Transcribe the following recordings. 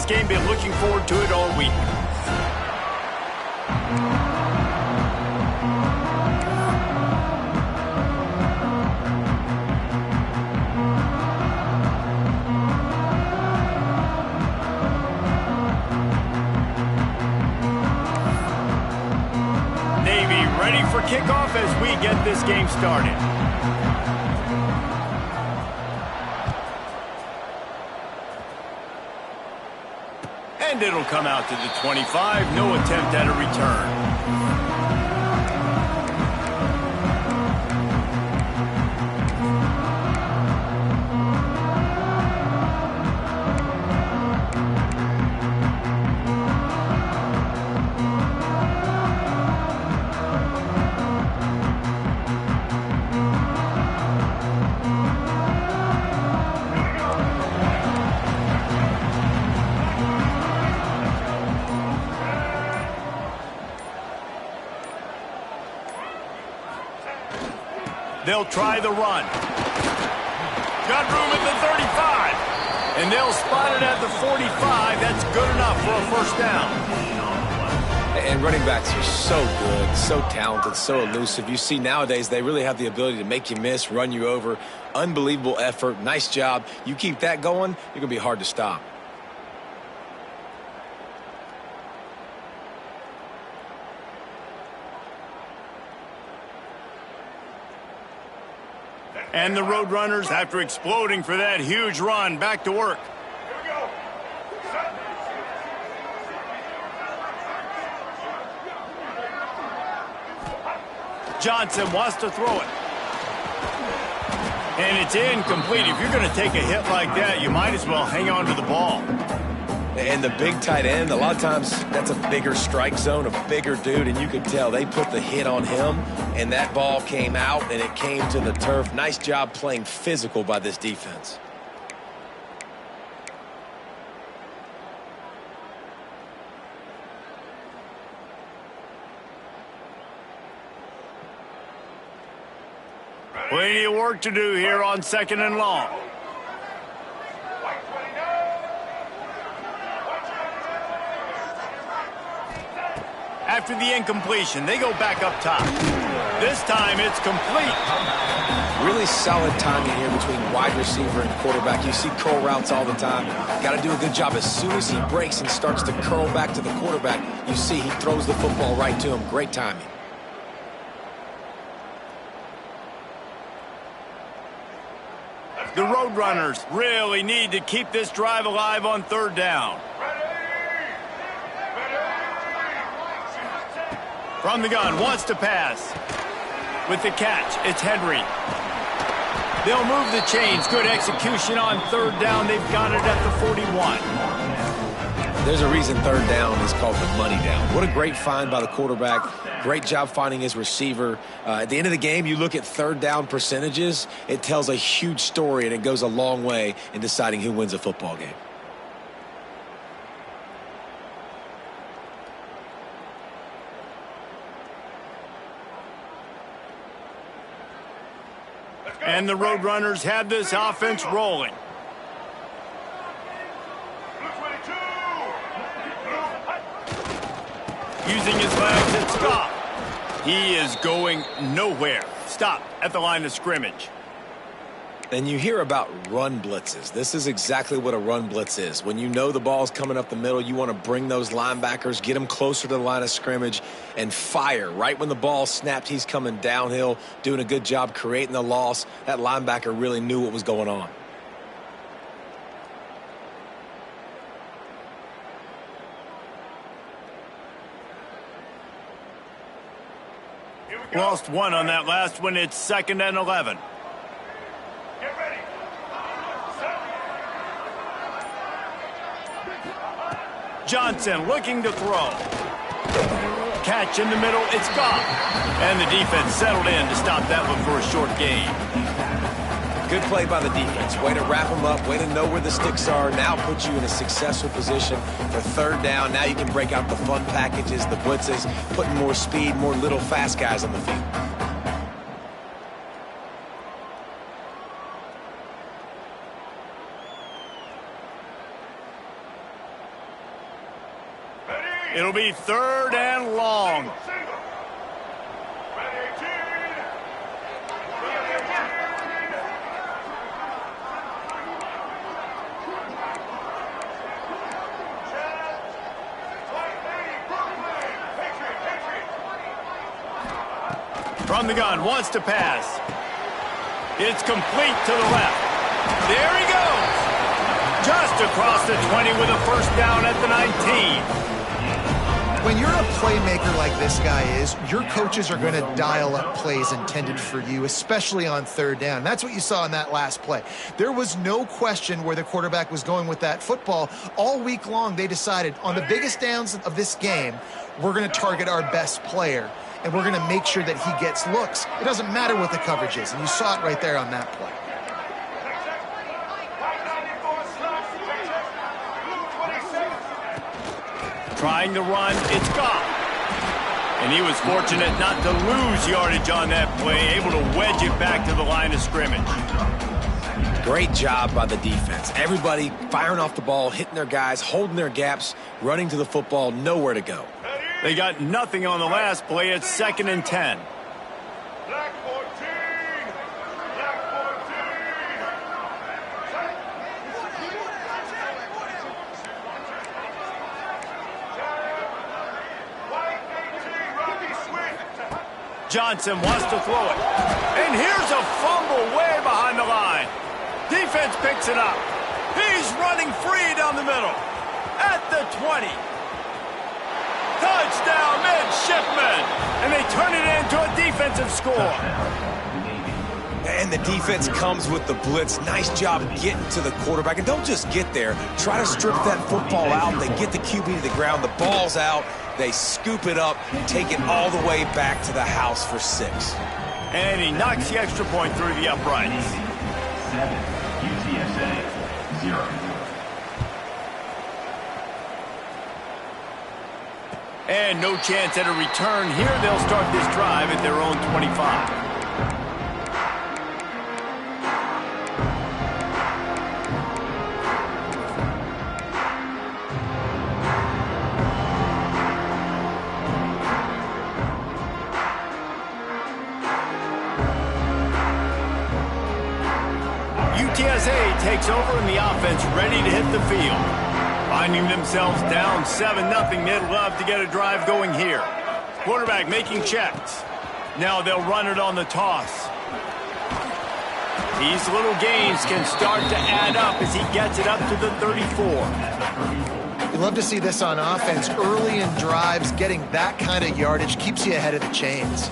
this game. Been looking forward to it all week. Navy ready for kickoff as we get this game started. And it'll come out to the 25. No attempt at a return. They'll try the run. Got room at the 35. And they'll spot it at the 45. That's good enough for a first down. And running backs are so good, so talented, so elusive. You see nowadays they really have the ability to make you miss, run you over. Unbelievable effort. Nice job. You keep that going, you're going to be hard to stop. And the Roadrunners, after exploding for that huge run, back to work. Here we go. Johnson wants to throw it. And it's incomplete. If you're going to take a hit like that, you might as well hang on to the ball. And the big tight end, a lot of times that's a bigger strike zone, a bigger dude, and you could tell they put the hit on him, and that ball came out, and it came to the turf. Nice job playing physical by this defense. Plenty of work to do here on 2nd and long. After the incompletion, they go back up top. This time it's complete. Really solid timing here between wide receiver and quarterback. You see curl routes all the time. Got to do a good job. As soon as he breaks and starts to curl back to the quarterback, you see he throws the football right to him. Great timing. The Roadrunners really need to keep this drive alive on 3rd down. From the gun, wants to pass. With the catch, it's Henry. They'll move the chains. Good execution on 3rd down. They've got it at the 41. There's a reason 3rd down is called the money down. What a great find by the quarterback. Great job finding his receiver. At the end of the game, you look at 3rd down percentages. It tells a huge story, and it goes a long way in deciding who wins a football game. And the Roadrunners have this offense rolling. Using his legs, it's Scott. He is going nowhere. Stop at the line of scrimmage. And you hear about run blitzes. This is exactly what a run blitz is. When you know the ball's coming up the middle, you want to bring those linebackers, get them closer to the line of scrimmage, and fire. Right when the ball snapped, he's coming downhill, doing a good job creating the loss. That linebacker really knew what was going on. Lost one on that last one. It's 2nd and 11. Get ready. Johnson looking to throw. Catch in the middle. It's gone. And the defense settled in to stop that one for a short gain. Good play by the defense. Way to wrap them up. Way to know where the sticks are. Now put you in a successful position for 3rd down. Now you can break out the fun packages, the blitzes, putting more speed, more little fast guys on the field. It'll be 3rd and long. From the gun, wants to pass. It's complete to the left. There he goes. Just across the 20 with a first down at the 19. When you're a playmaker like this guy is, your coaches are going to dial up plays intended for you, especially on 3rd down. That's what you saw in that last play. There was no question where the quarterback was going with that football. All week long, they decided on the biggest downs of this game, we're going to target our best player, and we're going to make sure that he gets looks. It doesn't matter what the coverage is, and you saw it right there on that play. Trying to run, it's gone. And he was fortunate not to lose yardage on that play, able to wedge it back to the line of scrimmage. Great job by the defense. Everybody firing off the ball, hitting their guys, holding their gaps, running to the football, nowhere to go. They got nothing on the last play. It's 2nd and 10. Black 14. Black 14. Johnson wants to throw it. And here's a fumble way behind the line. Defense picks it up. He's running free down the middle. At the 20. Touchdown, midshipman. And they turn it into a defensive score. And the defense comes with the blitz. Nice job getting to the quarterback. And don't just get there. Try to strip that football out. They get the QB to the ground. The ball's out. They scoop it up, take it all the way back to the house for 6. And he knocks the extra point through the uprights. 7, UTSA 0. And no chance at a return here. They'll start this drive at their own 25. UTSA takes over and the offense ready to hit the field. Finding themselves down 7-0, they'd love to get a drive going here. Quarterback making checks. Now they'll run it on the toss. These little gains can start to add up as he gets it up to the 34. You love to see this on offense. Early in drives, getting that kind of yardage keeps you ahead of the chains.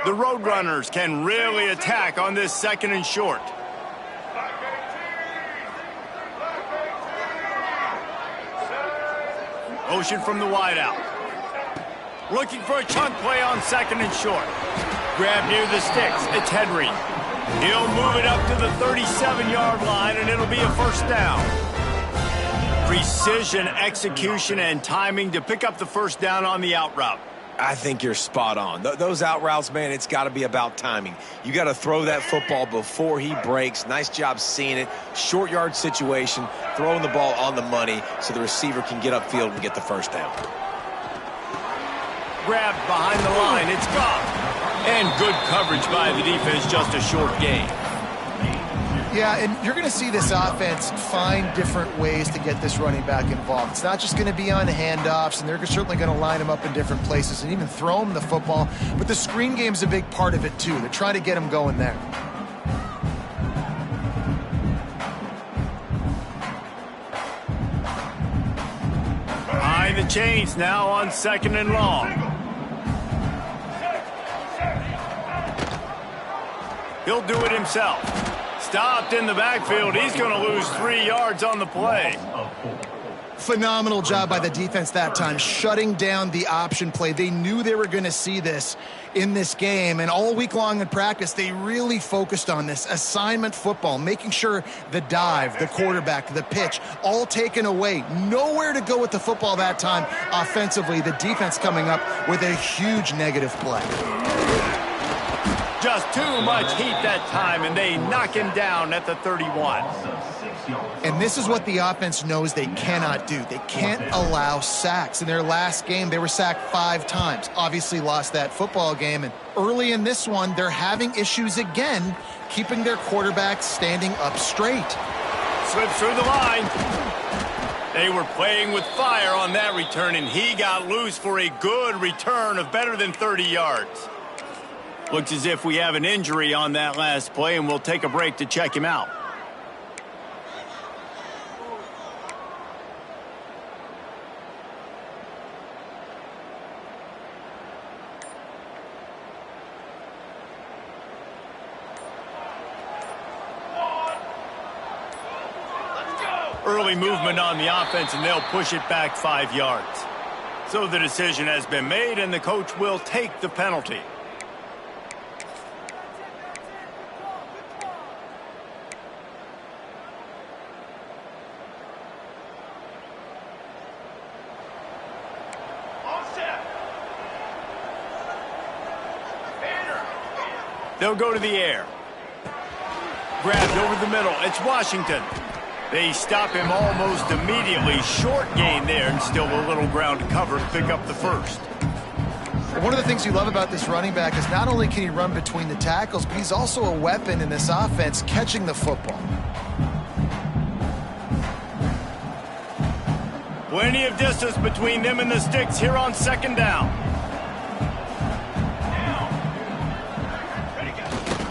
The Roadrunners can really attack on this 2nd and short. Motion from the wideout. Looking for a chunk play on 2nd and short. Grab near the sticks. It's Henry. He'll move it up to the 37-yard line, and it'll be a first down. Precision, execution, and timing to pick up the first down on the out route. I think you're spot on. Those out routes, man, it's got to be about timing. You got to throw that football before he breaks. Nice job seeing it. Short yard situation, throwing the ball on the money so the receiver can get upfield and get the first down. Grabbed behind the line. It's gone. And good coverage by the defense, just a short gain. Yeah, and you're going to see this offense find different ways to get this running back involved. It's not just going to be on handoffs, and they're certainly going to line him up in different places and even throw him the football. But the screen game's a big part of it, too. They're trying to get him going there. Behind the chains now on 2nd and long. He'll do it himself. Stopped in the backfield. He's going to lose 3 yards on the play. Phenomenal job by the defense that time, shutting down the option play. They knew they were going to see this in this game, and all week long in practice, they really focused on this assignment football, making sure the dive, the quarterback, the pitch, all taken away. Nowhere to go with the football that time offensively. The defense coming up with a huge negative play. Just too much heat that time, and they knock him down at the 31. And this is what the offense knows they cannot do. They can't allow sacks. In their last game, they were sacked 5 times. Obviously lost that football game. And early in this one, they're having issues again, keeping their quarterback standing up straight. Slips through the line. They were playing with fire on that return, and he got loose for a good return of better than 30 yards. Looks as if we have an injury on that last play, and we'll take a break to check him out. Early movement on the offense, and they'll push it back 5 yards. So the decision has been made, and the coach will take the penalty. They'll go to the air. Grabbed over the middle. It's Washington. They stop him almost immediately. Short gain there, and still a little ground to cover to pick up the first. One of the things you love about this running back is not only can he run between the tackles, but he's also a weapon in this offense catching the football. Plenty of distance between them and the sticks here on second down.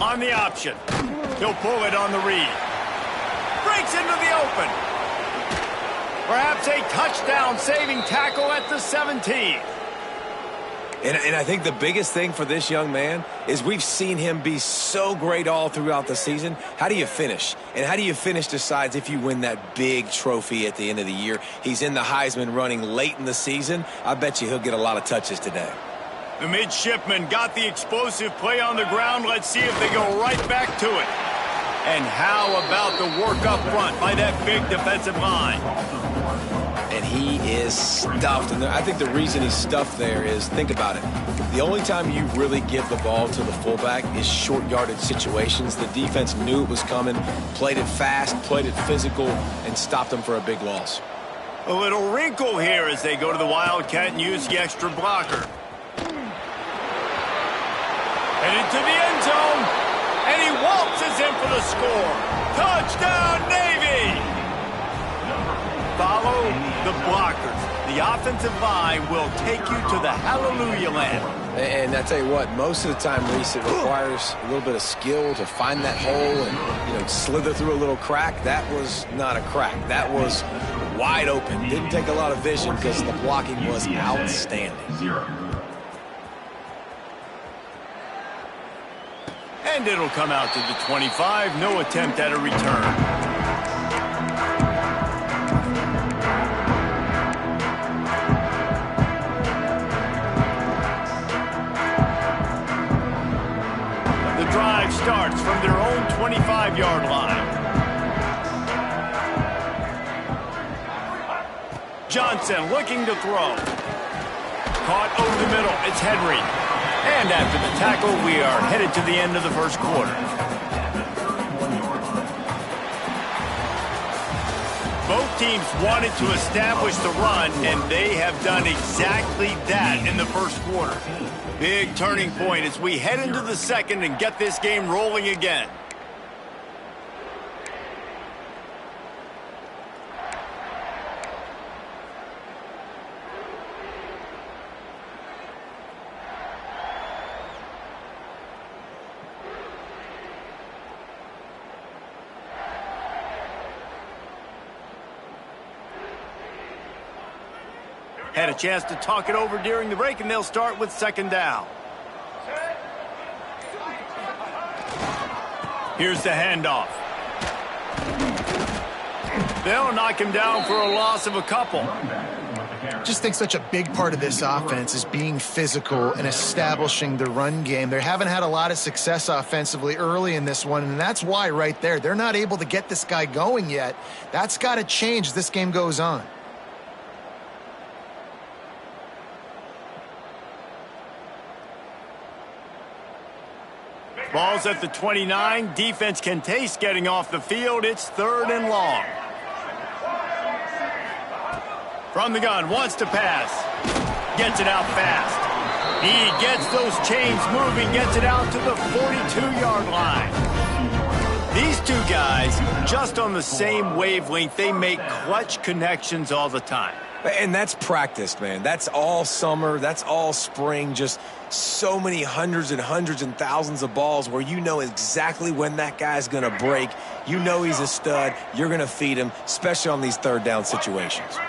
On the option. He'll pull it on the read. Breaks into the open. Perhaps a touchdown-saving tackle at the 17. And I think the biggest thing for this young man is we've seen him be so great all throughout the season. How do you finish? And how do you finish decides if you win that big trophy at the end of the year. He's in the Heisman running late in the season. I bet you he'll get a lot of touches today. The midshipman got the explosive play on the ground. Let's see if they go right back to it. And how about the work up front by that big defensive line? And he is stuffed. And I think the reason he's stuffed there is, think about it. The only time you really give the ball to the fullback is short yardage situations. The defense knew it was coming, played it fast, played it physical, and stopped him for a big loss. A little wrinkle here as they go to the Wildcat and use the extra blocker. Headed to the end zone, and he waltzes in for the score. Touchdown, Navy! Follow the blockers. The offensive line will take you to the hallelujah land. And I tell you what, most of the time, Reese, it requires a little bit of skill to find that hole and, slither through a little crack. That was not a crack. That was wide open. Didn't take a lot of vision because the blocking was outstanding. And it'll come out to the 25. No attempt at a return. The drive starts from their own 25-yard line. Johnson looking to throw. Caught over the middle. It's Henry. And after the tackle, we are headed to the end of the first quarter. Both teams wanted to establish the run, and they have done exactly that in the first quarter. Big turning point as we head into the second and get this game rolling again. Had a chance to talk it over during the break, and they'll start with second down. Here's the handoff. They'll knock him down for a loss of a couple. Just think such a big part of this offense is being physical and establishing the run game. They haven't had a lot of success offensively early in this one, and that's why right there, they're not able to get this guy going yet. That's got to change as this game goes on. Ball's at the 29. Defense can taste getting off the field. It's 3rd and long. From the gun, wants to pass. Gets it out fast. He gets those chains moving, gets it out to the 42-yard line. These two guys, just on the same wavelength, they make clutch connections all the time. And that's practice, man. That's all summer. That's all spring. Just so many hundreds and thousands of balls where you know exactly when that guy's going to break. You know he's a stud. You're going to feed him, especially on these 3rd down situations.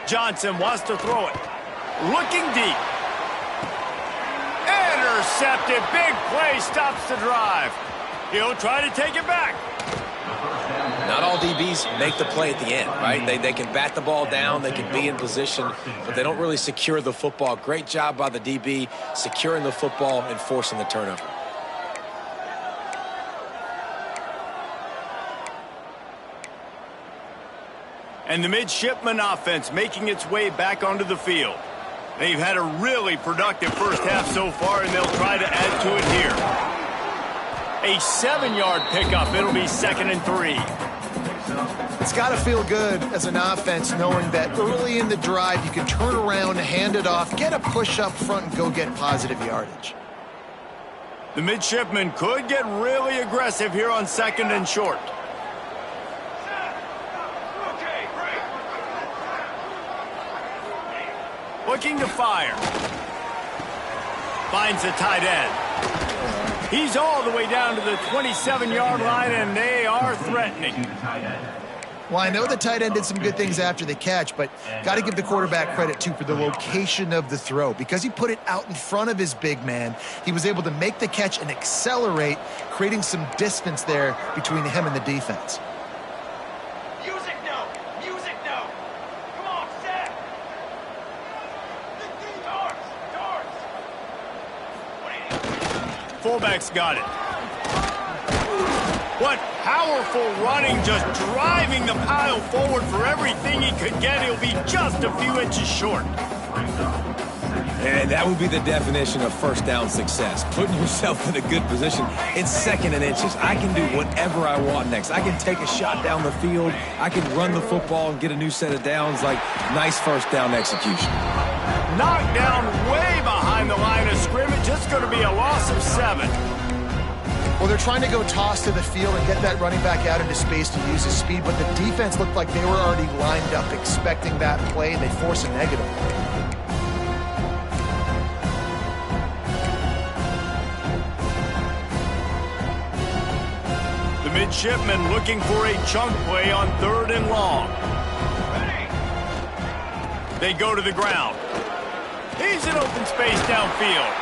Johnson wants to throw it. Looking deep. Intercepted. Big play stops the drive. He'll try to take it back. Not all DBs make the play at the end, right? They can bat the ball down, they can be in position, but they don't really secure the football. Great job by the DB securing the football and forcing the turnover. And the midshipman offense making its way back onto the field. They've had a really productive first half so far, and they'll try to add to it here. A 7-yard pickup. It'll be 2nd and 3. It's got to feel good as an offense knowing that early in the drive you can turn around, hand it off, get a push up front, and go get positive yardage. The midshipman could get really aggressive here on 2nd and short. Looking to fire. Finds the tight end. He's all the way down to the 27-yard line, and they are threatening. Well, I know the tight end did some good things after the catch, but got to give the quarterback credit, too, for the location of the throw. Because he put it out in front of his big man, he was able to make the catch and accelerate, creating some distance there between him and the defense. Music no! Music no! Come on, set! Darts! Fullback's got it. What powerful running, just driving the pile forward for everything he could get. He'll be just a few inches short. And that would be the definition of first down success. Putting yourself in a good position. It's 2nd and inches. I can do whatever I want next. I can take a shot down the field. I can run the football and get a new set of downs. Like, nice first down execution. Knocked down way behind the line of scrimmage. It's going to be a loss of 7. Well, they're trying to go toss to the field and get that running back out into space to use his speed, but the defense looked like they were already lined up expecting that play, and they force a negative. The midshipman looking for a chunk play on 3rd and long. They go to the ground. He's in open space downfield.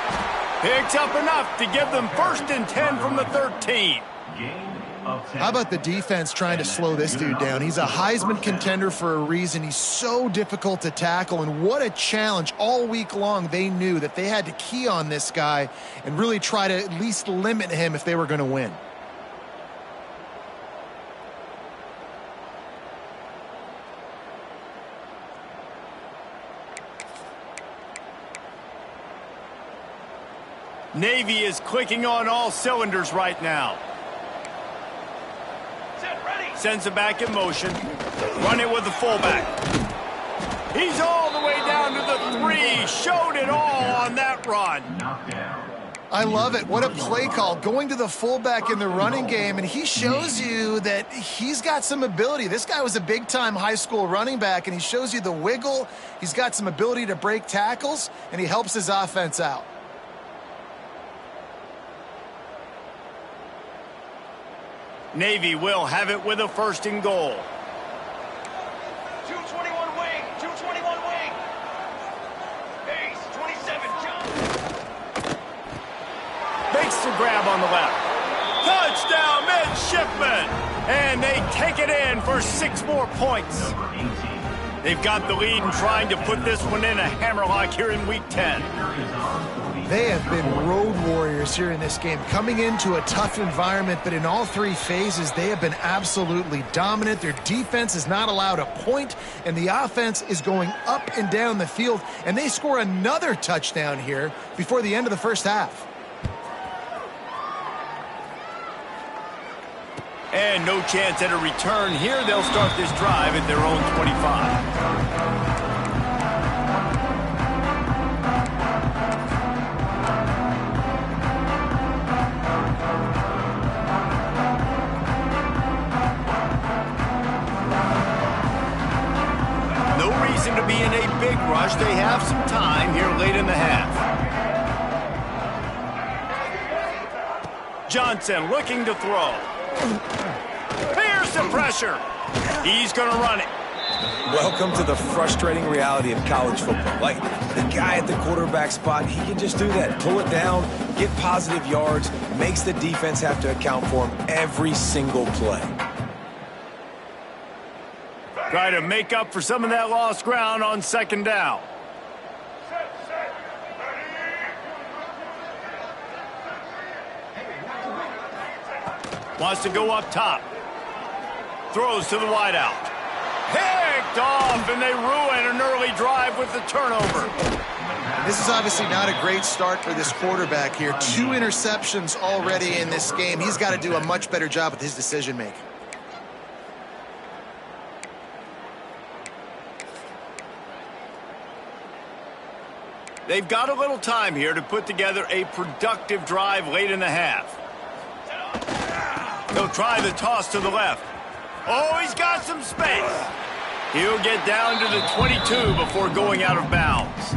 Picks up enough to give them 1st and 10 from the 13. How about the defense trying to slow this dude down? He's a Heisman contender for a reason. He's so difficult to tackle, and what a challenge. All week long, they knew that they had to key on this guy and really try to at least limit him if they were going to win. Navy is clicking on all cylinders right now. Sends it back in motion. Run it with the fullback. He's all the way down to the 3. Showed it all on that run. I love it. What a play call. Going to the fullback in the running game, and he shows you that he's got some ability. This guy was a big-time high school running back, and he shows you the wiggle. He's got some ability to break tackles, and he helps his offense out. Navy will have it with a 1st and goal. 221 wing, 221 wing. Ace, 27, jump. makes a grab on the left. Touchdown, midshipmen! And they take it in for 6 more points. They've got the lead and trying to put this one in a hammerlock here in Week 10. They have been road warriors here in this game, coming into a tough environment, but in all 3 phases, they have been absolutely dominant. Their defense is not allowed a point, and the offense is going up and down the field, and they score another touchdown here before the end of the first half. And no chance at a return here. They'll start this drive at their own 25. No reason to be in a big rush. They have some time here late in the half. Johnson looking to throw. Here's the pressure. He's going to run it. Welcome to the frustrating reality of college football. Like, the guy at the quarterback spot, he can just do that. Pull it down, get positive yards, makes the defense have to account for him every single play. Try to make up for some of that lost ground on 2nd down. Wants to go up top. Throws to the wideout. Picked off, and they ruin an early drive with the turnover. This is obviously not a great start for this quarterback here. 2 interceptions already in this game. He's got to do a much better job with his decision-making. They've got a little time here to put together a productive drive late in the half. They'll try the toss to the left. Oh, he's got some space. He'll get down to the 22 before going out of bounds.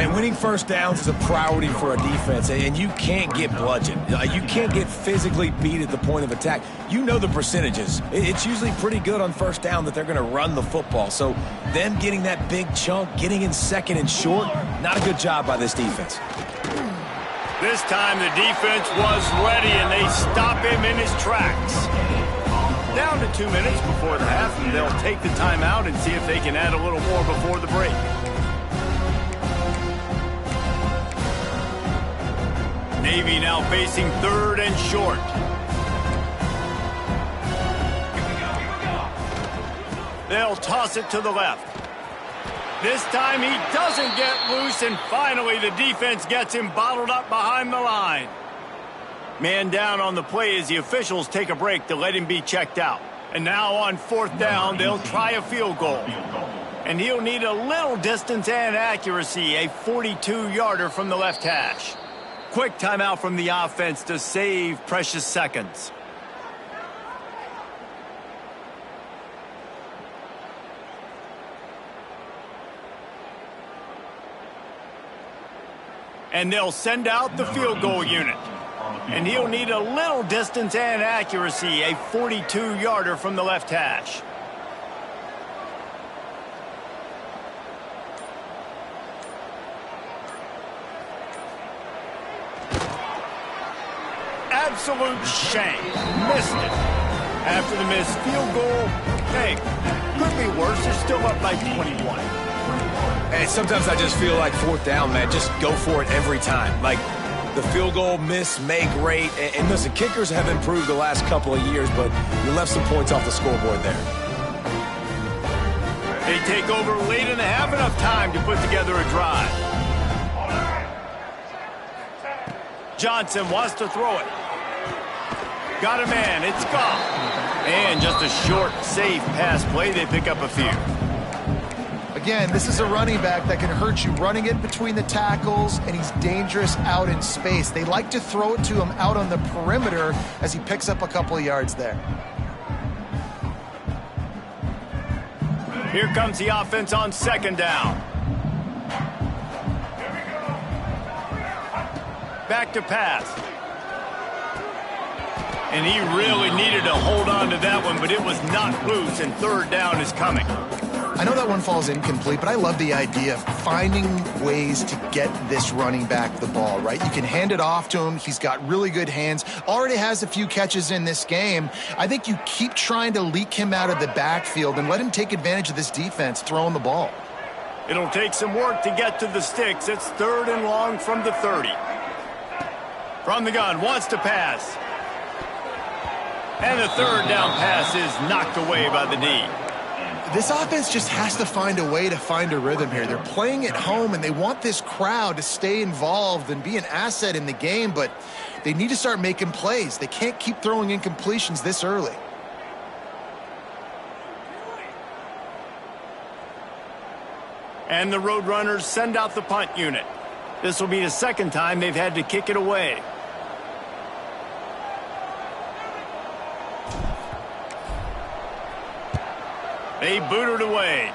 And winning first downs is a priority for a defense, and you can't get bludgeoned. You can't get physically beat at the point of attack. You know the percentages. It's usually pretty good on first down that they're going to run the football. So them getting that big chunk, getting in 2nd and short, not a good job by this defense. This time the defense was ready, and they stop him in his tracks. Down to 2 minutes before the half, and they'll take the timeout and see if they can add a little more before the break. Navy now facing 3rd and short. They'll toss it to the left. This time he doesn't get loose, and finally the defense gets him bottled up behind the line. Man down on the play as the officials take a break to let him be checked out. And now on 4th down, they'll try a field goal. And he'll need a little distance and accuracy, a 42-yarder from the left hash. Quick timeout from the offense to save precious seconds. And they'll send out the field goal unit. And he'll need a little distance and accuracy, a 42-yarder from the left hash. Absolute shame. Missed it. After the missed field goal, hey, could be worse. They're still up by 21. And sometimes I just feel like 4th down, man, just go for it every time. Like, the field goal miss, make great. And listen, kickers have improved the last couple of years, but you left some points off the scoreboard there. They take over late in the half, enough time to put together a drive. Johnson wants to throw it. Got a man, it's gone. And just a short, safe pass play, they pick up a few. Again, this is a running back that can hurt you running it between the tackles, and he's dangerous out in space. They like to throw it to him out on the perimeter as he picks up a couple of yards there. Here comes the offense on 2nd down. Back to pass. And he really needed to hold on to that one, but it was not loose, and 3rd down is coming. I know that one falls incomplete, but I love the idea of finding ways to get this running back the ball, right? You can hand it off to him. He's got really good hands. Already has a few catches in this game. I think you keep trying to leak him out of the backfield and let him take advantage of this defense throwing the ball. It'll take some work to get to the sticks. It's 3rd and long from the 30. From the gun, wants to pass. And the 3rd down pass is knocked away by the D. This offense just has to find a way to find a rhythm here. They're playing at home, and they want this crowd to stay involved and be an asset in the game, but they need to start making plays. They can't keep throwing incompletions this early. And the Roadrunners send out the punt unit. This will be the 2nd time they've had to kick it away. They boot it away.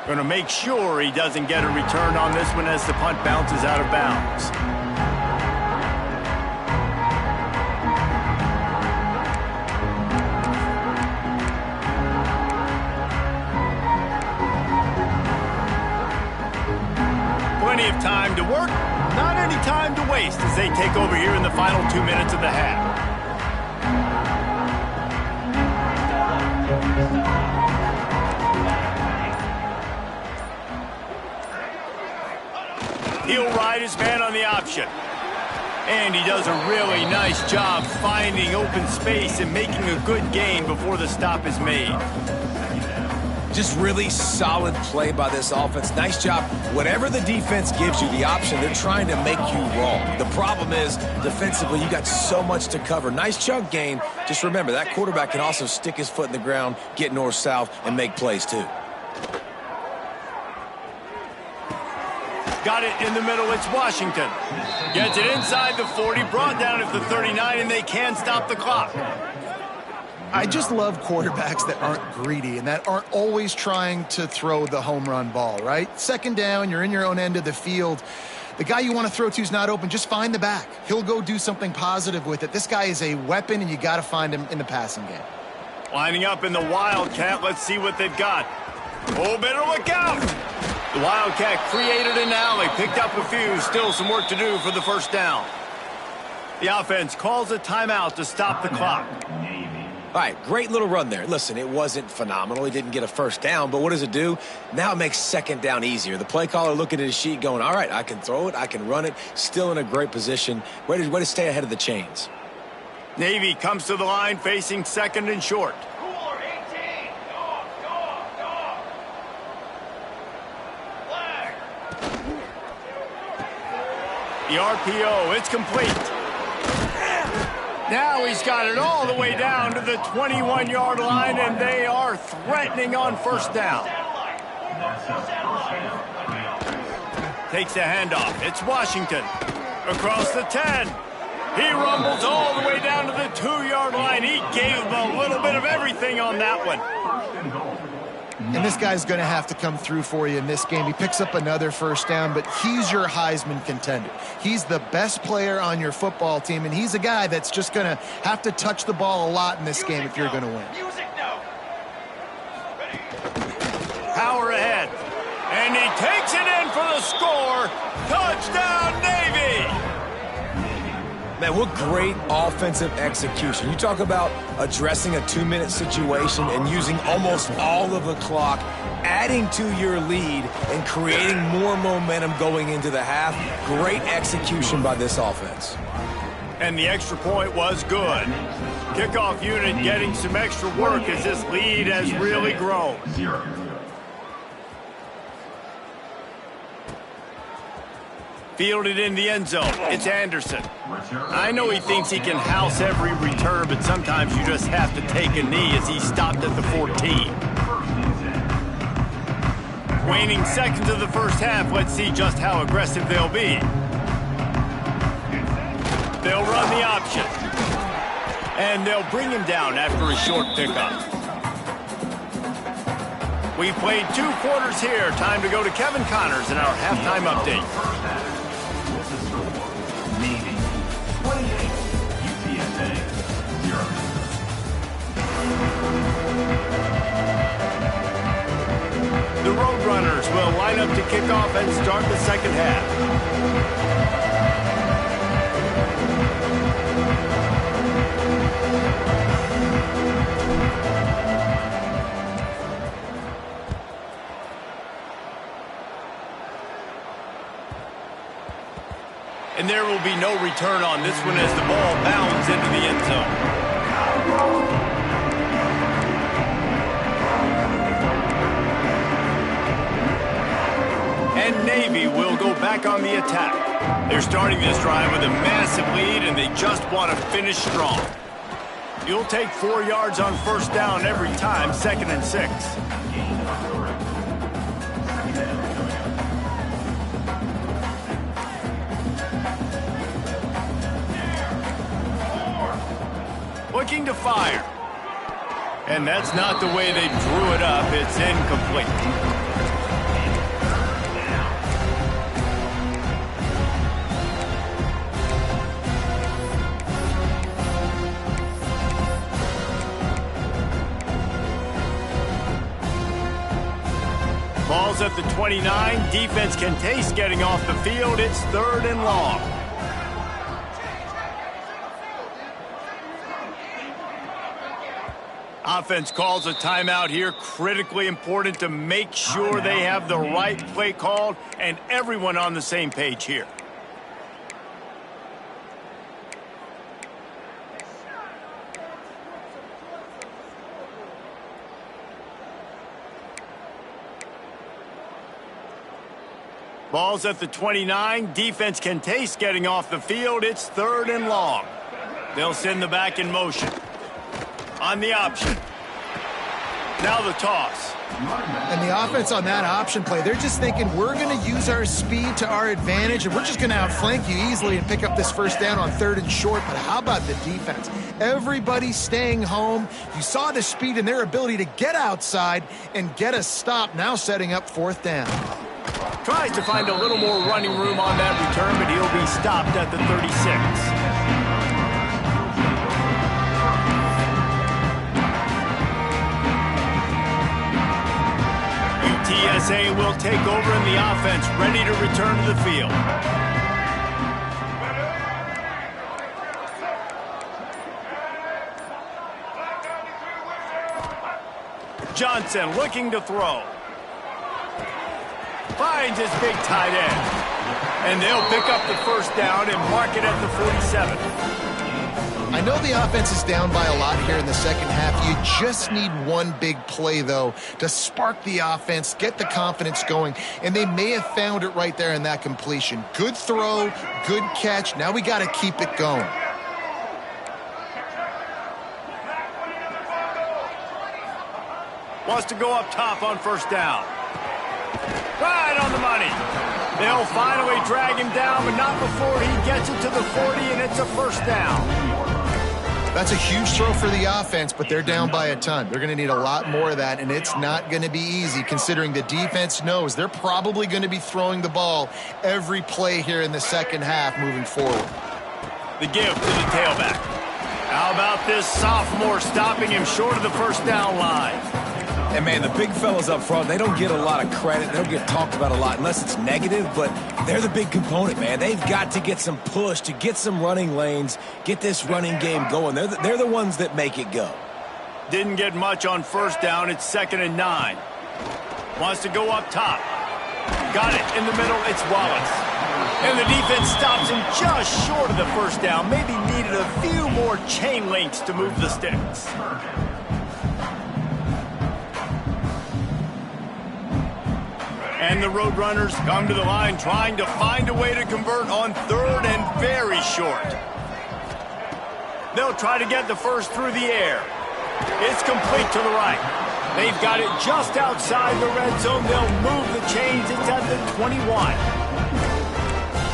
Going to make sure he doesn't get a return on this one as the punt bounces out of bounds. Plenty of time to work, not any time to waste as they take over here in the final 2 minutes of the half. He'll ride his man on the option. And he does a really nice job finding open space and making a good gain before the stop is made. Just really solid play by this offense. Nice job. Whatever the defense gives you the option, they're trying to make you wrong. The problem is, defensively, you got so much to cover. Nice chunk gain. Just remember, that quarterback can also stick his foot in the ground, get north-south, and make plays too. Got it in the middle. It's Washington. Gets it inside the 40, brought down at the 39, and they can stop the clock. I just love quarterbacks that aren't greedy and that aren't always trying to throw the home run ball, right? 2nd down, you're in your own end of the field. The guy you want to throw to is not open. Just find the back. He'll go do something positive with it. This guy is a weapon, and you got to find him in the passing game. Lining up in the Wildcat. Let's see what they've got. Oh, better look out. The Wildcat created an alley, picked up a few. Still some work to do for the 1st down. The offense calls a timeout to stop the clock. All right, great little run there. Listen, it wasn't phenomenal. He didn't get a 1st down, but what does it do? Now it makes 2nd down easier. The play caller looking at his sheet going, all right, I can throw it, I can run it. Still in a great position. Way to stay ahead of the chains. Navy comes to the line facing 2nd and short. Cooler 18. Dog. Flag. The RPO, it's complete. Now he's got it all the way down to the 21-yard line, and they are threatening on 1st down. Takes the handoff. It's Washington. Across the 10. He rumbles all the way down to the 2-yard line. He gave him a little bit of everything on that one. And this guy's going to have to come through for you in this game. He picks up another 1st down, but he's your Heisman contender. He's the best player on your football team, and he's a guy that's just going to have to touch the ball a lot in this game if you're going to win. Music no. Power ahead. And he takes it in for the score. Touchdown, Navy! Man, what great offensive execution. You talk about addressing a 2-minute situation and using almost all of the clock, adding to your lead and creating more momentum going into the half. Great execution by this offense. And the extra point was good. Kickoff unit getting some extra work as this lead has really grown. 0. Fielded in the end zone. It's Anderson. I know he thinks he can house every return, but sometimes you just have to take a knee as he stopped at the 14. Waning seconds of the 1st half. Let's see just how aggressive they'll be. They'll run the option. And they'll bring him down after a short pickup. We've played 2 quarters here. Time to go to Kevin Connors in our halftime update. Navy 28, UTSA 0. will line up to kick off and start the second half. And there will be no return on this one as the ball bounds into the end zone. And Navy will go back on the attack. They're starting this drive with a massive lead, and they just want to finish strong. You'll take 4 yards on first down every time, 2nd and 6. Looking to fire. And that's not the way they drew it up. It's incomplete. Ball's at the 29. Defense can taste getting off the field. It's 3rd and long. Offense calls a timeout here. Critically important to make sure they have the right play called and everyone on the same page here. Ball's at the 29. Defense can taste getting off the field. It's 3rd and long. They'll send the back in motion. On the option. Now the toss. And the offense on that option play, they're just thinking we're going to use our speed to our advantage and we're just going to outflank you easily and pick up this first down on 3rd and short. But how about the defense? Everybody staying home. You saw the speed and their ability to get outside and get a stop, now setting up 4th down. Tries to find a little more running room on that return, but he'll be stopped at the 36. TSA will take over in the offense, ready to return to the field. Johnson looking to throw. Finds his big tight end. And they'll pick up the first down and mark it at the 47. I know the offense is down by a lot here in the second half. You just need one big play, though, to spark the offense, get the confidence going, and they may have found it right there in that completion. Good throw, good catch. Now we got to keep it going. Wants to go up top on first down. Right on the money. They'll finally drag him down, but not before he gets it to the 40, and it's a first down. That's a huge throw for the offense, but they're down by a ton. They're going to need a lot more of that, and it's not going to be easy considering the defense knows they're probably going to be throwing the ball every play here in the second half moving forward. The give to the tailback. How about this sophomore stopping him short of the first down line? And, man, the big fellas up front, they don't get a lot of credit. They don't get talked about a lot unless it's negative, but they're the big component, man. They've got to get some push, to get some running lanes, get this running game going. They're the ones that make it go. Didn't get much on first down. It's 2nd and 9. Wants to go up top. Got it in the middle. It's Wallace. And the defense stops him just short of the first down. Maybe needed a few more chain links to move the sticks. And the Roadrunners come to the line trying to find a way to convert on 3rd and very short. They'll try to get the first through the air. It's complete to the right. They've got it just outside the red zone. They'll move the chains. It's at the 21.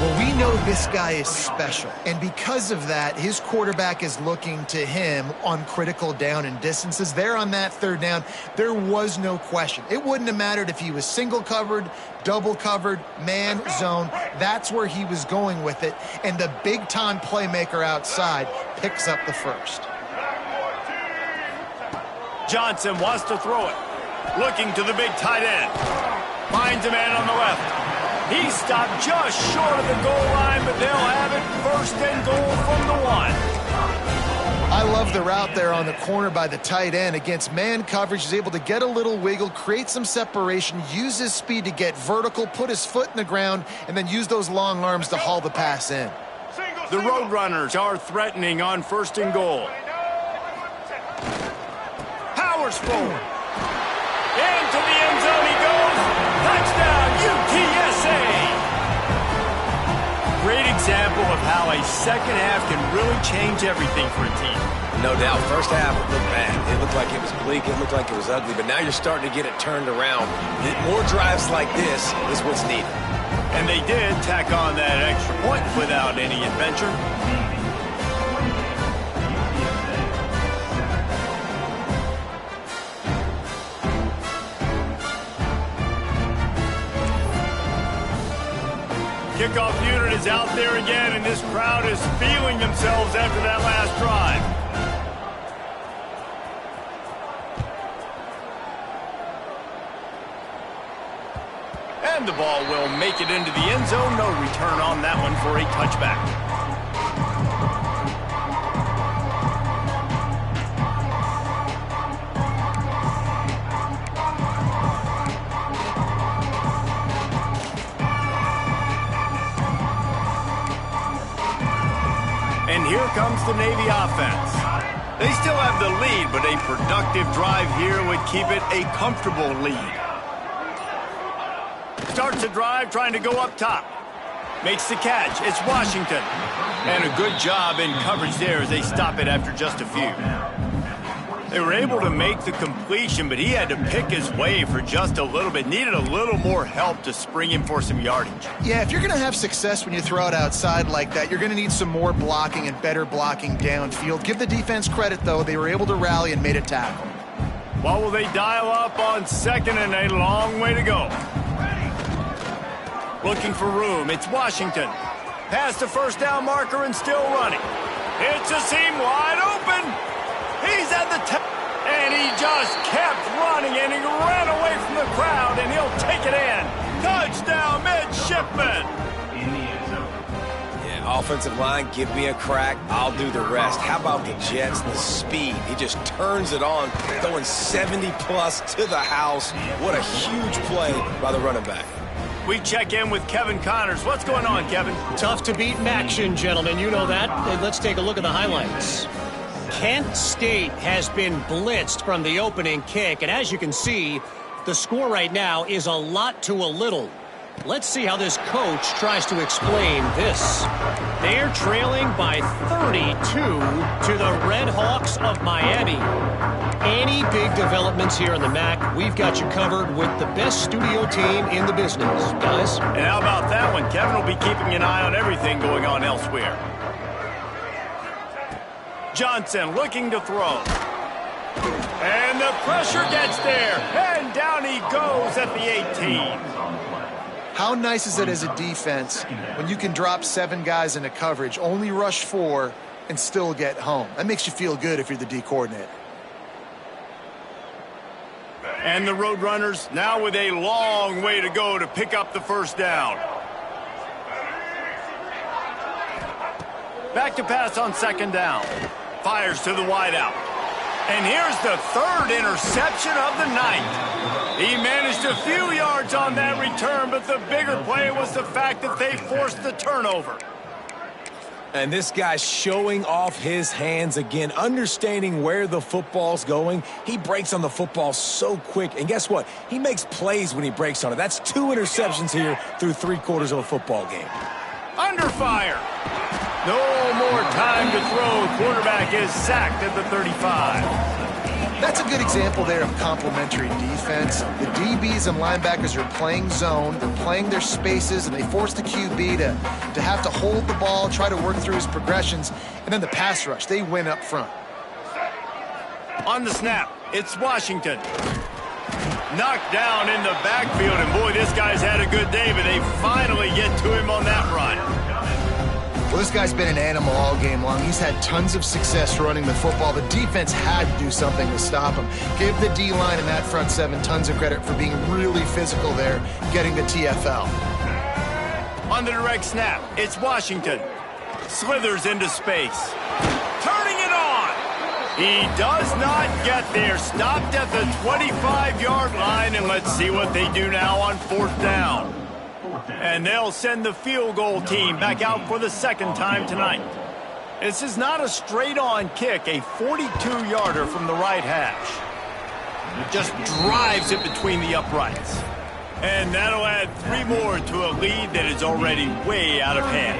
Well, we know this guy is special, and because of that, his quarterback is looking to him on critical down and distances. There on that 3rd down, there was no question. It wouldn't have mattered if he was single covered, double covered, man, zone. That's where he was going with it, and the big-time playmaker outside picks up the first. Johnson wants to throw it. Looking to the big tight end. Finds a man on the left. He stopped just short of the goal line, but they'll have it first and goal from the 1. I love the route there on the corner by the tight end. Against man coverage, he's able to get a little wiggle, create some separation, use his speed to get vertical, put his foot in the ground, and then use those long arms to haul the pass in. The Roadrunners are threatening on first and goal. Powers forward. Into the end zone he goes. Touchdown, UTSA! Great example of how a second half can really change everything for a team. No doubt. First half, it looked bad. It looked like it was bleak. It looked like it was ugly. But now you're starting to get it turned around. More drives like this is what's needed. And they did tack on that extra point without any adventure. Kickoff unit is out there again, and this crowd is feeling themselves after that last drive. And the ball will make it into the end zone. No return on that one for a touchback. And here comes the Navy offense. They still have the lead, but a productive drive here would keep it a comfortable lead. Starts the drive trying to go up top. Makes the catch. It's Washington. And a good job in coverage there as they stop it after just a few. They were able to make the completion, but he had to pick his way for just a little bit. Needed a little more help to spring him for some yardage. Yeah, if you're going to have success when you throw it outside like that, you're going to need some more blocking and better blocking downfield. Give the defense credit, though. They were able to rally and made a tackle. What will they dial up on second and a long way to go? Looking for room. It's Washington. Past the first down marker and still running. It's a seam wide open. He's at the top. And he just kept running, and he ran away from the crowd, and he'll take it in. Touchdown, midshipman. In the end zone. Yeah, offensive line, give me a crack. I'll do the rest. How about the Jets, the speed? He just turns it on, throwing 70-plus to the house. What a huge play by the running back. We check in with Kevin Connors. What's going on, Kevin? Tough to beat in action, gentlemen. You know that. And let's take a look at the highlights. Kent State has been blitzed from the opening kick, and as you can see, the score right now is a lot to a little. Let's see how this coach tries to explain this. They're trailing by 32 to the Red Hawks of Miami. Any big developments here in the MAC, we've got you covered with the best studio team in the business, guys. And how about that one? Kevin will be keeping an eye on everything going on elsewhere. Johnson looking to throw. And the pressure gets there. And down he goes at the 18. How nice is it as a defense when you can drop 7 guys into coverage, only rush 4, and still get home? That makes you feel good if you're the D coordinator. And the Roadrunners now with a long way to go to pick up the first down. Back to pass on second down. Fires to the wideout. And here's the third interception of the night. He managed a few yards on that return, but the bigger play was the fact that they forced the turnover. And this guy's showing off his hands again, understanding where the football's going. He breaks on the football so quick. And guess what? He makes plays when he breaks on it. That's 2 interceptions here through 3/4 of a football game. Under fire. No more time to throw. Quarterback is sacked at the 35. That's a good example there of complementary defense. The DBs and linebackers are playing zone, they're playing their spaces, and they force the QB to have to hold the ball, try to work through his progressions, and then the pass rush, they win up front. On the snap, it's Washington. Knocked down in the backfield, and boy, this guy's had a good day, but they finally get to him on that run. Well, this guy's been an animal all game long. He's had tons of success running the football. The defense had to do something to stop him. Give the D-line and that front seven tons of credit for being really physical there, getting the TFL. On the direct snap, it's Washington. Slithers into space. Turning it on. He does not get there. Stopped at the 25-yard line, and let's see what they do now on 4th down. And they'll send the field goal team back out for the second time tonight. This is not a straight-on kick, a 42-yarder from the right hash. Just drives it between the uprights. And that'll add 3 more to a lead that is already way out of hand.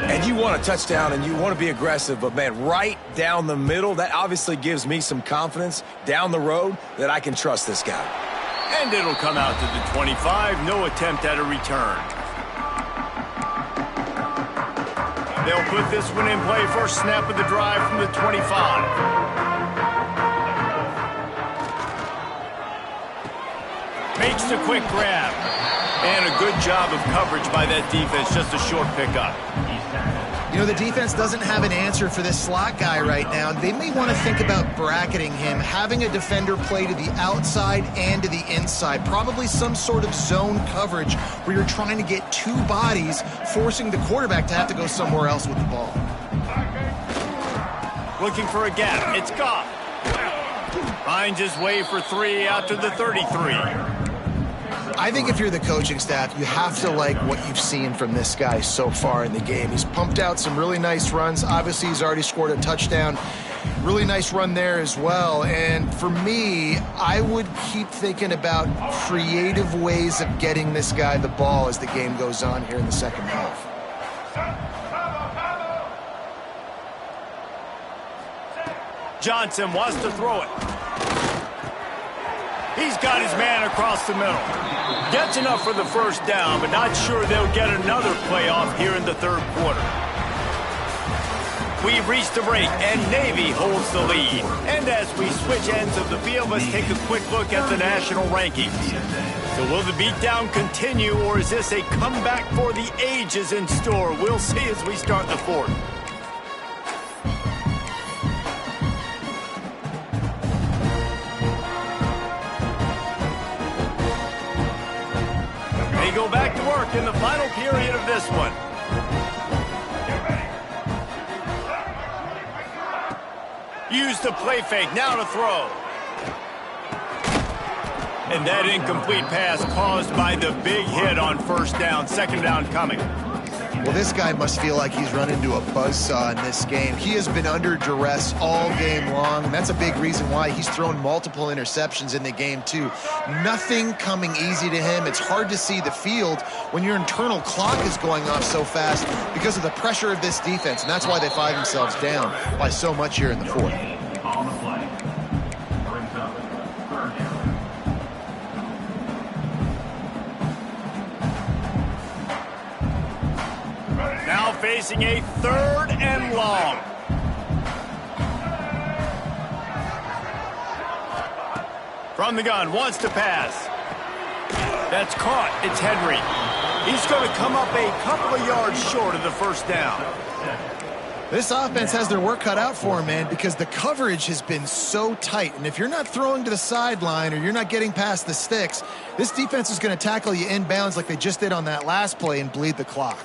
And you want a touchdown and you want to be aggressive, but man, right down the middle, that obviously gives me some confidence down the road that I can trust this guy. And it'll come out to the 25. No attempt at a return. They'll put this one in play. First snap of the drive from the 25. Makes the quick grab. And a good job of coverage by that defense. Just a short pickup. You know, the defense doesn't have an answer for this slot guy right now. They may want to think about bracketing him, having a defender play to the outside and to the inside. Probably some sort of zone coverage where you're trying to get 2 bodies, forcing the quarterback to have to go somewhere else with the ball. Looking for a gap. It's Goff. Finds his way for 3 out to the 33. I think if you're the coaching staff, you have to like what you've seen from this guy so far in the game. He's pumped out some really nice runs. Obviously, he's already scored a touchdown. Really nice run there as well. And for me, I would keep thinking about creative ways of getting this guy the ball as the game goes on here in the second half. Johnson wants to throw it. He's got his man across the middle. Gets enough for the first down, but not sure they'll get another playoff here in the third quarter. We've reached the break, and Navy holds the lead. And as we switch ends of the field, let's take a quick look at the national rankings. So will the beatdown continue, or is this a comeback for the ages in store? We'll see as we start the fourth. Go back to work in the final period of this one. Use the play fake, now to throw. And that incomplete pass caused by the big hit on first down, second down coming. Well, this guy must feel like he's run into a buzzsaw in this game. He has been under duress all game long, and that's a big reason why he's thrown multiple interceptions in the game, too. Nothing coming easy to him. It's hard to see the field when your internal clock is going off so fast because of the pressure of this defense, and that's why they find themselves down by so much here in the fourth. On the play. Brings up third down. Now facing a 3rd and long. From the gun, wants to pass. That's caught. It's Henry. He's going to come up a couple of yards short of the first down. This offense has their work cut out for him, man, because the coverage has been so tight. And if you're not throwing to the sideline or you're not getting past the sticks, this defense is going to tackle you inbounds like they just did on that last play and bleed the clock.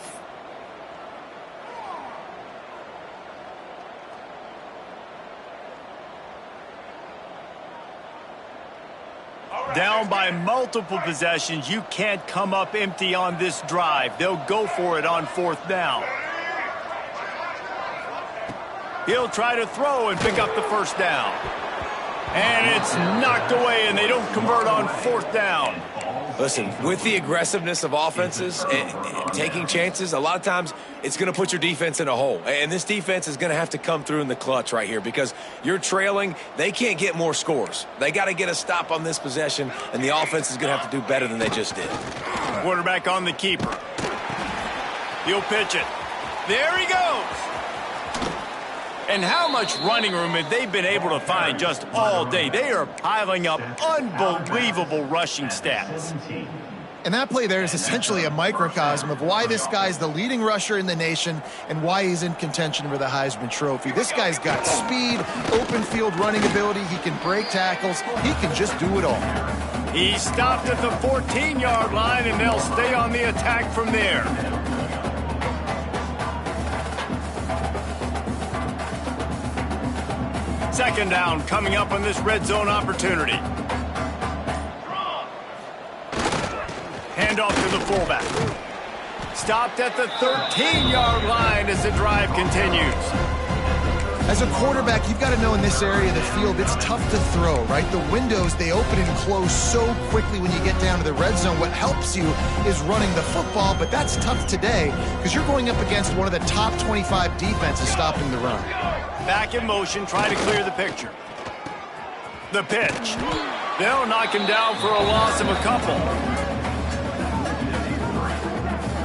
Down by multiple possessions, you can't come up empty on this drive. They'll go for it on 4th down. He'll try to throw and pick up the first down. And it's knocked away, and they don't convert on 4th down. Listen, with the aggressiveness of offenses and taking chances, a lot of times it's going to put your defense in a hole. And this defense is going to have to come through in the clutch right here because you're trailing. They can't get more scores. They got to get a stop on this possession, and the offense is going to have to do better than they just did. Quarterback on the keeper. He'll pitch it. There he goes. And how much running room have they been able to find just all day? They are piling up unbelievable rushing stats. And that play there is essentially a microcosm of why this guy's the leading rusher in the nation and why he's in contention for the Heisman Trophy. This guy's got speed, open field running ability. He can break tackles. He can just do it all. He stopped at the 14-yard line, and they'll stay on the attack from there. Second down coming up on this red zone opportunity. Handoff to the fullback. Stopped at the 13-yard line as the drive continues. As a quarterback, you've got to know in this area of the field, it's tough to throw, right? The windows, they open and close so quickly when you get down to the red zone. What helps you is running the football, but that's tough today because you're going up against one of the top 25 defenses stopping the run. Back in motion, try to clear the picture. The pitch. They'll knock him down for a loss of a couple.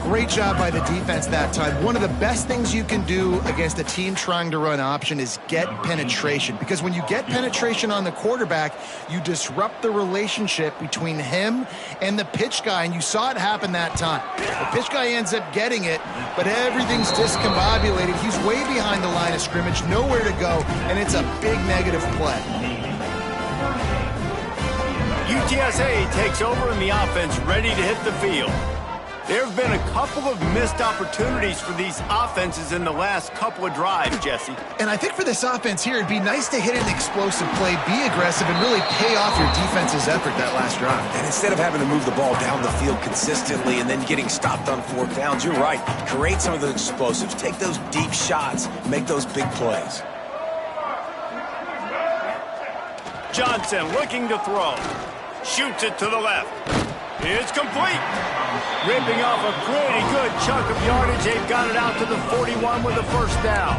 Great job by the defense that time. One of the best things you can do against a team trying to run option is get penetration. Because when you get penetration on the quarterback, you disrupt the relationship between him and the pitch guy. And you saw it happen that time. The pitch guy ends up getting it, but everything's discombobulated. He's way behind the line of scrimmage, nowhere to go, and it's a big negative play. UTSA takes over in the offense, ready to hit the field. There have been a couple of missed opportunities for these offenses in the last couple of drives, Jesse. And I think for this offense here, it'd be nice to hit an explosive play, be aggressive, and really pay off your defense's effort that last drive. And instead of having to move the ball down the field consistently and then getting stopped on fourth downs, you're right. Create some of those explosives. Take those deep shots. Make those big plays. Johnson looking to throw. Shoots it to the left. It's complete. Ripping off a pretty good chunk of yardage. They've got it out to the 41 with a first down.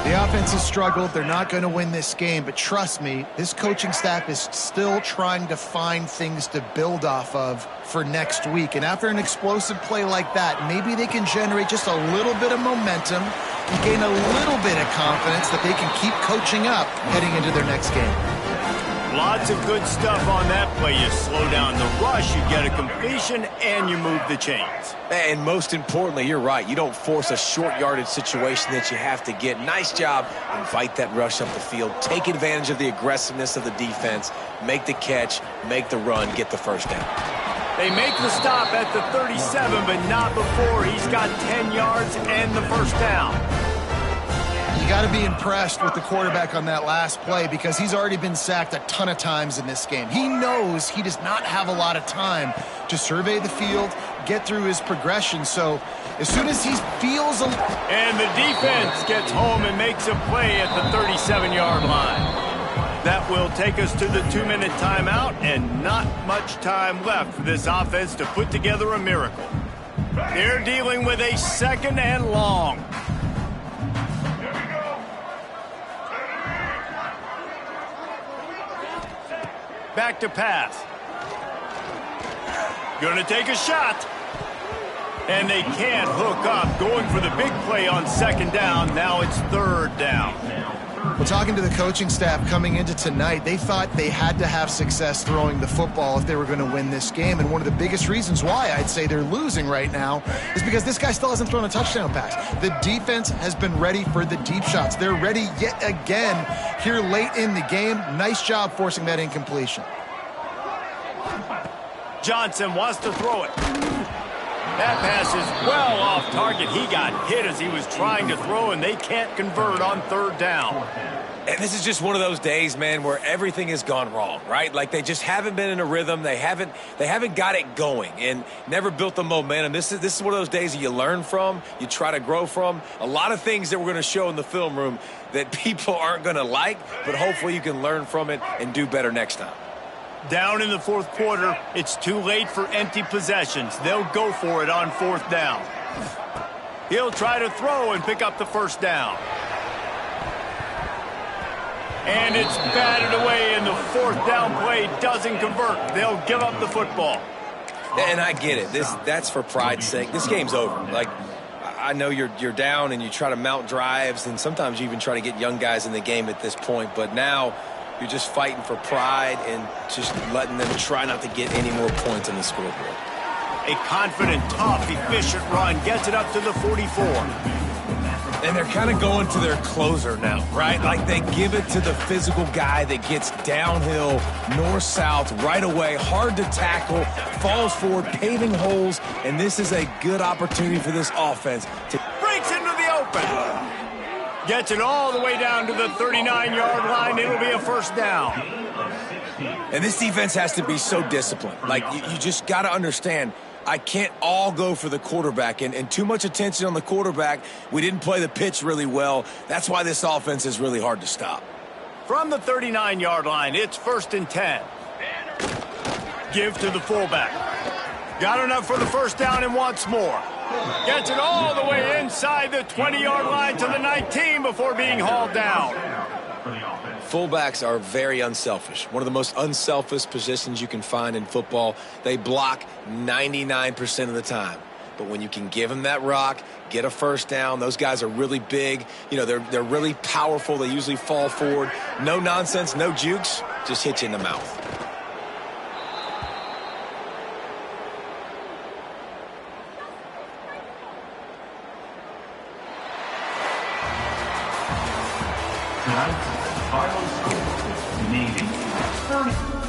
The offense has struggled. They're not going to win this game, but trust me, this coaching staff is still trying to find things to build off of for next week. And after an explosive play like that, maybe they can generate just a little bit of momentum and gain a little bit of confidence that they can keep coaching up heading into their next game. Lots of good stuff on that play. You slow down the rush, you get a completion, and you move the chains. And most importantly, you're right. You don't force a short yardage situation that you have to get. Nice job. Invite that rush up the field. Take advantage of the aggressiveness of the defense. Make the catch. Make the run. Get the first down. They make the stop at the 37, but not before. He's got 10 yards and the first down. You got to be impressed with the quarterback on that last play because he's already been sacked a ton of times in this game. He knows he does not have a lot of time to survey the field, get through his progression. So as soon as he feels and the defense gets home and makes a play at the 37-yard line. That will take us to the 2-minute timeout, and not much time left for this offense to put together a miracle. They're dealing with a second and long. Back to pass. Gonna take a shot. And they can't hook up. Going for the big play on second down. Now it's third down. Well, talking to the coaching staff coming into tonight, they thought they had to have success throwing the football if they were going to win this game. And one of the biggest reasons why I'd say they're losing right now is because this guy still hasn't thrown a touchdown pass. The defense has been ready for the deep shots. They're ready yet again here late in the game. Nice job forcing that incompletion. Johnson wants to throw it. That pass is well off target. He got hit as he was trying to throw, and they can't convert on third down. And this is just one of those days, man, where everything has gone wrong, right? Like they just haven't been in a rhythm. They haven't got it going and never built the momentum. This is one of those days that you learn from, you try to grow from. A lot of things that we're going to show in the film room that people aren't going to like, but hopefully you can learn from it and do better next time. Down in the fourth quarter, it's too late for empty possessions. They'll go for it on fourth down. He'll try to throw and pick up the first down. And it's batted away, and the fourth down play doesn't convert. They'll give up the football. And I get it. That's for pride's sake. This game's over. Like, I know you're down and you try to mount drives, and sometimes you even try to get young guys in the game at this point. But now You're just fighting for pride and just letting them try not to get any more points on the scoreboard. A confident, tough, efficient run gets it up to the 44. And they're kind of going to their closer now, right? Like they give it to the physical guy that gets downhill, north-south, right away, hard to tackle, falls forward, paving holes, and this is a good opportunity for this offense to Breaks into the open. Gets it all the way down to the 39-yard line. It'll be a first down. And this defense has to be so disciplined. Like, you just got to understand, I can't all go for the quarterback. And too much attention on the quarterback. We didn't play the pitch really well. That's why this offense is really hard to stop. From the 39-yard line, it's 1st and 10. Give to the fullback. Got enough for the first down and wants more. Gets it all the way inside the 20-yard line to the 19 before being hauled down. Fullbacks are very unselfish. One of the most unselfish positions you can find in football. They block 99% of the time. But when you can give them that rock, get a first down, those guys are really big. You know, they're really powerful. They usually fall forward. No nonsense, no jukes, just hit you in the mouth. Tonight's final score, Navy 30.